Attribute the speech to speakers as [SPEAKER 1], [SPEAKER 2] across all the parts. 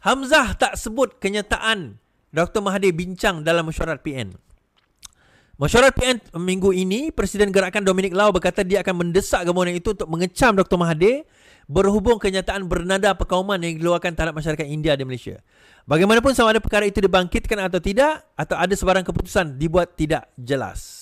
[SPEAKER 1] Hamzah tak sebut kenyataan Dr. Mahathir bincang dalam mesyuarat PN. Mesyuarat PN minggu ini, Presiden Gerakan Dominic Lau berkata dia akan mendesak gabungan itu untuk mengecam Dr. Mahathir berhubung kenyataan bernada perkauman yang dikeluarkan terhadap masyarakat India di Malaysia. Bagaimanapun sama ada perkara itu dibangkitkan atau tidak, atau ada sebarang keputusan dibuat tidak jelas.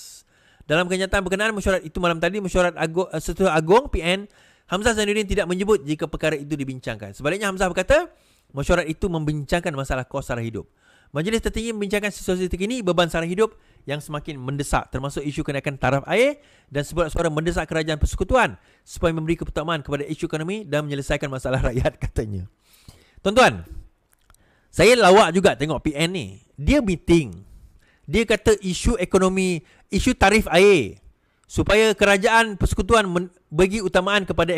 [SPEAKER 1] Dalam kenyataan berkenaan mesyuarat itu malam tadi, mesyuarat Setiausaha Agong PN, Hamzah Zainuddin tidak menyebut jika perkara itu dibincangkan. Sebaliknya Hamzah berkata, mesyuarat itu membincangkan masalah kos sara hidup. Majlis tertinggi membincangkan situasi terkini beban sara hidup yang semakin mendesak, termasuk isu kenaikan taraf air dan suara mendesak kerajaan persekutuan supaya memberi keutamaan kepada isu ekonomi dan menyelesaikan masalah rakyat, katanya. Tuan-tuan, saya lawak juga tengok PN ni. Dia meeting. Dia kata isu ekonomi, isu tarif air supaya kerajaan persekutuan bagi utamaan kepada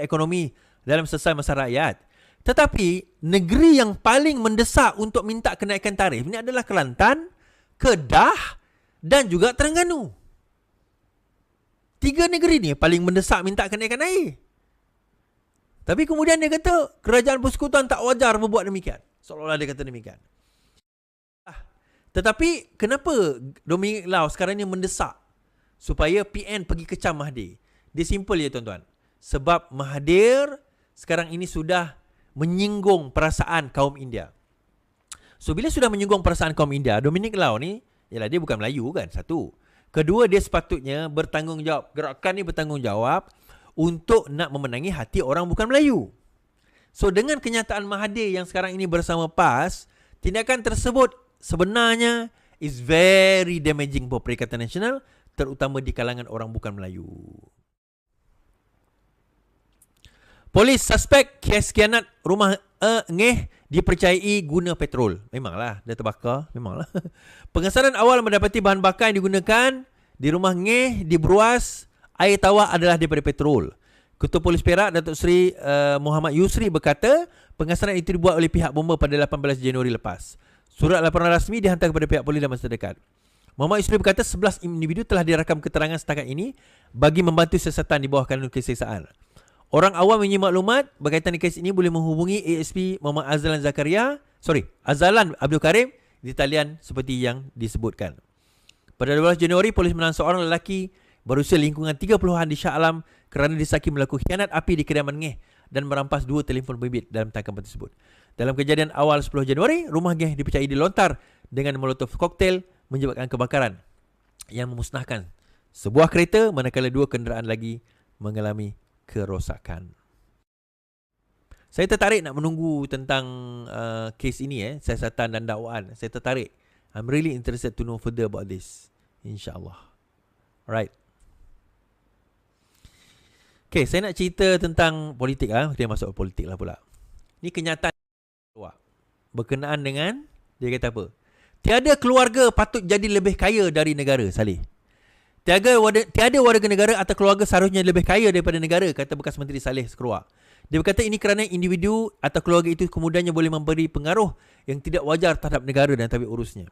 [SPEAKER 1] ekonomi dalam selesai masalah rakyat. Tetapi negeri yang paling mendesak untuk minta kenaikan tarif ini adalah Kelantan, Kedah dan juga Terengganu. 3 negeri ni paling mendesak minta kenaikan air. Tapi kemudian dia kata kerajaan persekutuan tak wajar berbuat demikian. Seolah-olah dia kata demikian. Tetapi kenapa Dominic Lau sekarang ni mendesak supaya PN pergi kecam Mahathir? Dia simple je tuan-tuan. Sebab Mahathir sekarang ini sudah menyinggung perasaan kaum India. So bila sudah menyinggung perasaan kaum India, Dominic Lau ni, yalah dia bukan Melayu kan, satu. Kedua, dia sepatutnya bertanggungjawab. Gerakan ni bertanggungjawab untuk nak memenangi hati orang bukan Melayu. So dengan kenyataan Mahathir yang sekarang ini bersama PAS, tindakan tersebut sebenarnya is very damaging for Perikatan Nasional, terutama di kalangan orang bukan Melayu. Polis suspek kes khianat rumah Ngeh dipercayai guna petrol. Memanglah, dia terbakar. Memanglah. Pengesaran awal mendapati bahan bakar yang digunakan di rumah Ngeh di Bruas, air tawar adalah daripada petrol. Ketua Polis Perak, Datuk Seri Muhammad Yusri berkata, pengesaran itu dibuat oleh pihak bomba pada 18 Januari lepas. Surat laporan rasmi dihantar kepada pihak polis dalam masa dekat. Muhammad Yusri berkata 11 individu telah dirakam keterangan setakat ini bagi membantu siasatan di bawah kanun kesiasaan. Orang awam yang ingin maklumat berkaitan dengan kes ini boleh menghubungi ASP Muhammad Azalan Abdul Karim di talian seperti yang disebutkan. Pada 12 Januari, polis menahan seorang lelaki berusia lingkungan 30-an di Shah Alam kerana disaki melakukan khianat api di kediaman Ngeh dan merampas 2 telefon bimbit dalam tangkapan tersebut. Dalam kejadian awal 10 Januari, rumah Ngeh dipercayai dilontar dengan molotov koktail menyebabkan kebakaran yang memusnahkan sebuah kereta manakala 2 kenderaan lagi mengalami kerosakan. Saya tertarik nak menunggu tentang kes ini, siasatan dan dakwaan. Saya tertarik. I'm really interested to know further about this. InsyaAllah. Alright. Okay, saya nak cerita tentang politik. Dia masuk politik lah pula. Ni kenyataan berkenaan dengan, dia kata apa? Tiada keluarga patut jadi lebih kaya dari negara, Saleh. Tiada warga negara atau keluarga seharusnya lebih kaya daripada negara, kata bekas Menteri Saleh Sekeruak. Dia berkata ini kerana individu atau keluarga itu kemudiannya boleh memberi pengaruh yang tidak wajar terhadap negara dan tabik urusnya.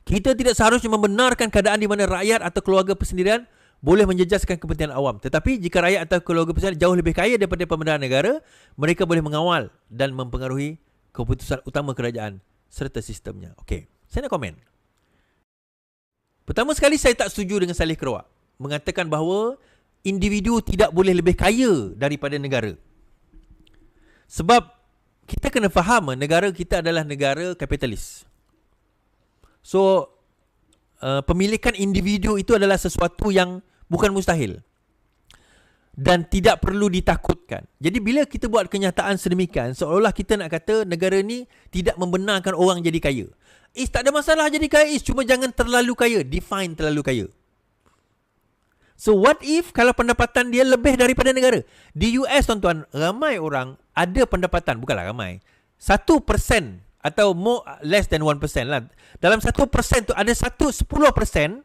[SPEAKER 1] Kita tidak seharusnya membenarkan keadaan di mana rakyat atau keluarga persendirian boleh menjejaskan kepentingan awam. Tetapi jika rakyat atau keluarga persendirian jauh lebih kaya daripada pemerintahan negara, mereka boleh mengawal dan mempengaruhi keputusan utama kerajaan serta sistemnya. Okey, saya nak komen. Pertama sekali, saya tak setuju dengan Saleh Keruak mengatakan bahawa individu tidak boleh lebih kaya daripada negara. Sebab kita kena faham negara kita adalah negara kapitalis. So, pemilikan individu itu adalah sesuatu yang bukan mustahil dan tidak perlu ditakutkan. Jadi bila kita buat kenyataan sedemikian, seolah-olah kita nak kata negara ni tidak membenarkan orang jadi kaya. Tak ada masalah jadi kaya, cuma jangan terlalu kaya. Define terlalu kaya. So what if kalau pendapatan dia lebih daripada negara? Di US, tuan-tuan, ramai orang ada pendapatan, bukanlah ramai, 1% atau more less than 1% lah. Dalam 1% tu ada 10%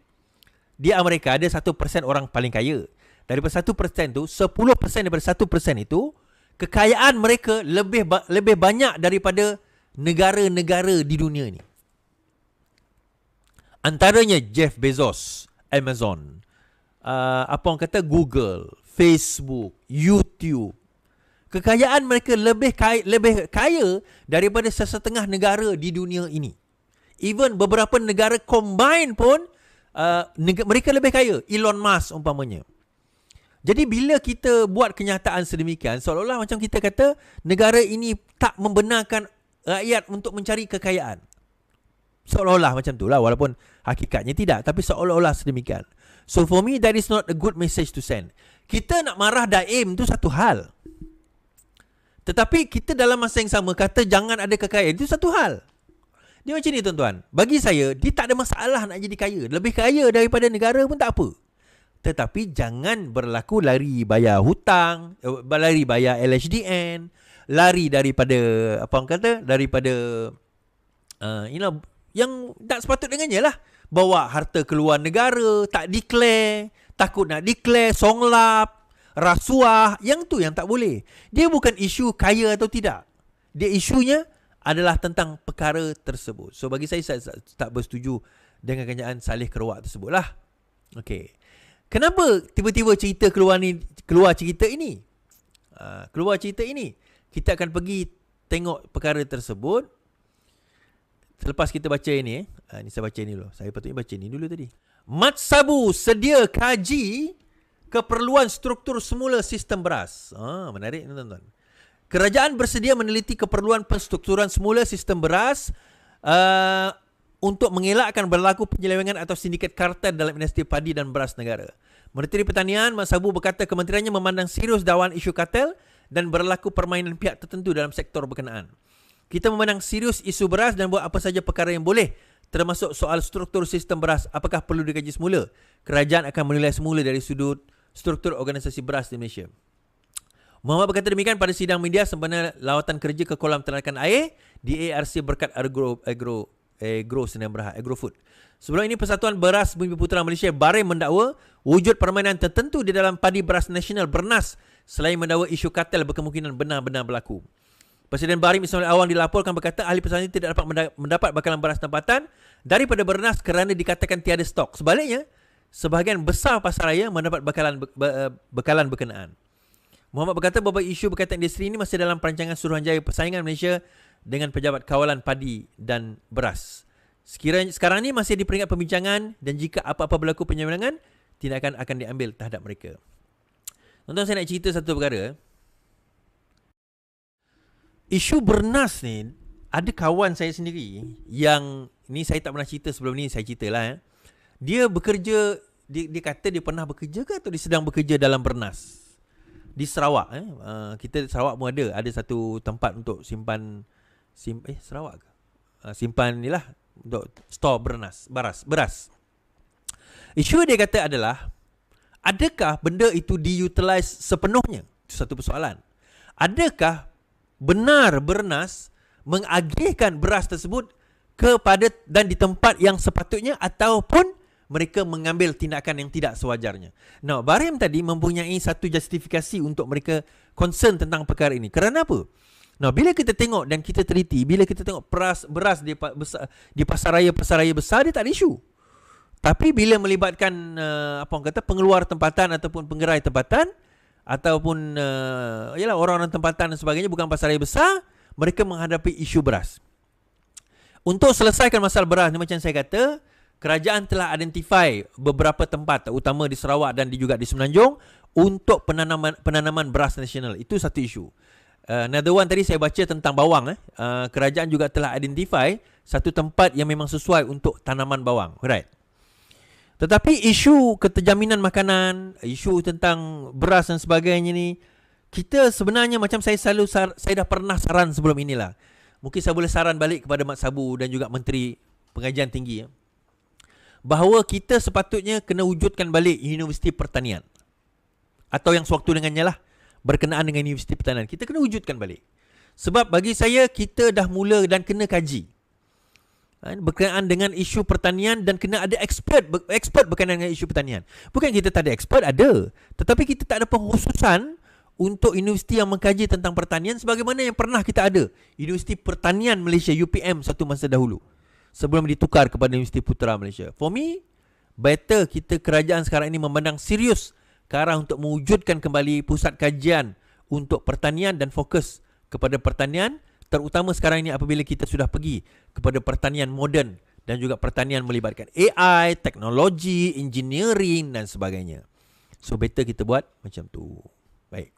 [SPEAKER 1] di Amerika ada 1% orang paling kaya. Daripada 1% tu, 10% daripada 1% itu, kekayaan mereka lebih banyak daripada negara-negara di dunia ni. Antaranya Jeff Bezos, Amazon, apa orang kata, Google, Facebook, YouTube. Kekayaan mereka lebih kaya daripada sesetengah negara di dunia ini. Even beberapa negara combine pun mereka lebih kaya. Elon Musk umpamanya. Jadi bila kita buat kenyataan sedemikian, seolah-olah macam kita kata negara ini tak membenarkan rakyat untuk mencari kekayaan. Seolah-olah macam tu lah, walaupun hakikatnya tidak, tapi seolah-olah sedemikian. So for me, that is not a good message to send. Kita nak marah Daim tu satu hal. Tetapi kita dalam masa yang sama kata jangan ada kekayaan, itu satu hal. Dia macam ni tuan-tuan. Bagi saya, dia tak ada masalah nak jadi kaya. Lebih kaya daripada negara pun tak apa. Tetapi jangan berlaku lari bayar hutang, lari bayar LHDN, lari daripada apa orang kata, daripada yang tak sepatut dengannya lah. Bawa harta keluar negara, tak declare, takut nak declare, songlap, rasuah, yang tu yang tak boleh. Dia bukan isu kaya atau tidak. Dia isunya adalah tentang perkara tersebut. So bagi saya tak bersetuju dengan kenyataan salih keruak tersebut lah. Okey. Kenapa tiba-tiba keluar cerita ini? Keluar cerita ini. Kita akan pergi tengok perkara tersebut selepas kita baca ini. Ni saya baca ni dulu. Saya patutnya baca ni dulu tadi. Mat Sabu sedia kaji keperluan struktur semula sistem beras. Menarik ni tuan-tuan. Kerajaan bersedia meneliti keperluan penstrukturan semula sistem beras untuk mengelakkan berlaku penyelewengan atau sindiket kartel dalam industri padi dan beras negara. Menteri Pertanian Mat Sabu berkata kementeriannya memandang serius dakwaan isu kartel dan berlaku permainan pihak tertentu dalam sektor berkenaan. Kita memandang serius isu beras dan buat apa saja perkara yang boleh, termasuk soal struktur sistem beras apakah perlu dikaji semula. Kerajaan akan menilai semula dari sudut struktur organisasi beras di Malaysia. Muhammad berkata demikian pada sidang media sempena lawatan kerja ke kolam ternakan air di ARC Berkat Agro Sdn Bhd Agrofood. Sebelum ini Persatuan Beras Bumi Putra Malaysia Barim mendakwa wujud permainan tertentu di dalam padi beras nasional Bernas selain mendakwa isu kartel berkemungkinan benar-benar berlaku. Presiden Barim Ismail Awang dilaporkan berkata ahli persalinan tidak dapat mendapat bekalan beras tempatan daripada Bernas kerana dikatakan tiada stok. Sebaliknya, sebahagian besar pasaraya mendapat bekalan berkenaan. Muhammad berkata beberapa isu berkaitan industri ini masih dalam perancangan Suruhanjaya Persaingan Malaysia dengan Pejabat Kawalan Padi dan Beras. Sekarang ini masih di peringkat pembincangan dan jika apa-apa berlaku penyelewengan, tindakan akan diambil terhadap mereka. Tuan-tuan, saya nak cerita satu perkara. Isu Bernas ni, ada kawan saya sendiri yang, ni saya tak pernah cerita sebelum ni, saya ceritalah. Dia bekerja, dia kata dia pernah bekerja ke atau dia sedang bekerja dalam Bernas di Sarawak. Kita Sarawak pun ada satu tempat untuk simpan Sarawak ke? Simpan ni lah untuk store beras. Isu dia kata adalah, adakah benda itu diutilize sepenuhnya? Itu satu persoalan. Adakah benar Bernas mengagihkan beras tersebut kepada dan di tempat yang sepatutnya ataupun mereka mengambil tindakan yang tidak sewajarnya. Now, Barim tadi mempunyai satu justifikasi untuk mereka concern tentang perkara ini. Kerana apa? Nah, bila kita tengok dan kita teliti, bila kita tengok beras di pasaraya besar, dia tak ada isu. Tapi bila melibatkan pengeluar tempatan ataupun penggerai tempatan ataupun orang-orang tempatan dan sebagainya, bukan pasaraya besar, mereka menghadapi isu beras. Untuk selesaikan masalah beras ni, macam saya kata, kerajaan telah identify beberapa tempat, terutama di Sarawak dan juga di Semenanjung, untuk penanaman beras nasional. Itu satu isu. Another one tadi saya baca tentang bawang. Kerajaan juga telah identify satu tempat yang memang sesuai untuk tanaman bawang. Right. Tetapi isu keterjaminan makanan, isu tentang beras dan sebagainya ni, kita sebenarnya macam saya dah pernah saran sebelum inilah. Mungkin saya boleh saran balik kepada Mat Sabu dan juga Menteri Pengajian Tinggi, bahawa kita sepatutnya kena wujudkan balik Universiti Pertanian. Atau yang sewaktu dengannya lah, berkenaan dengan Universiti Pertanian. Kita kena wujudkan balik. Sebab bagi saya, kita dah mula dan kena kaji berkenaan dengan isu pertanian dan kena ada expert berkenaan dengan isu pertanian. Bukan kita tak ada expert, ada. Tetapi kita tak ada pengkhususan untuk universiti yang mengkaji tentang pertanian sebagaimana yang pernah kita ada. Universiti Pertanian Malaysia, UPM, satu masa dahulu. Sebelum ditukar kepada Universiti Putra Malaysia. For me, better kita kerajaan sekarang ini memandang serius ke arah untuk mewujudkan kembali pusat kajian untuk pertanian dan fokus kepada pertanian, terutama sekarang ini apabila kita sudah pergi kepada pertanian moden dan juga pertanian melibatkan AI, teknologi, engineering dan sebagainya. So better kita buat macam tu. Baik.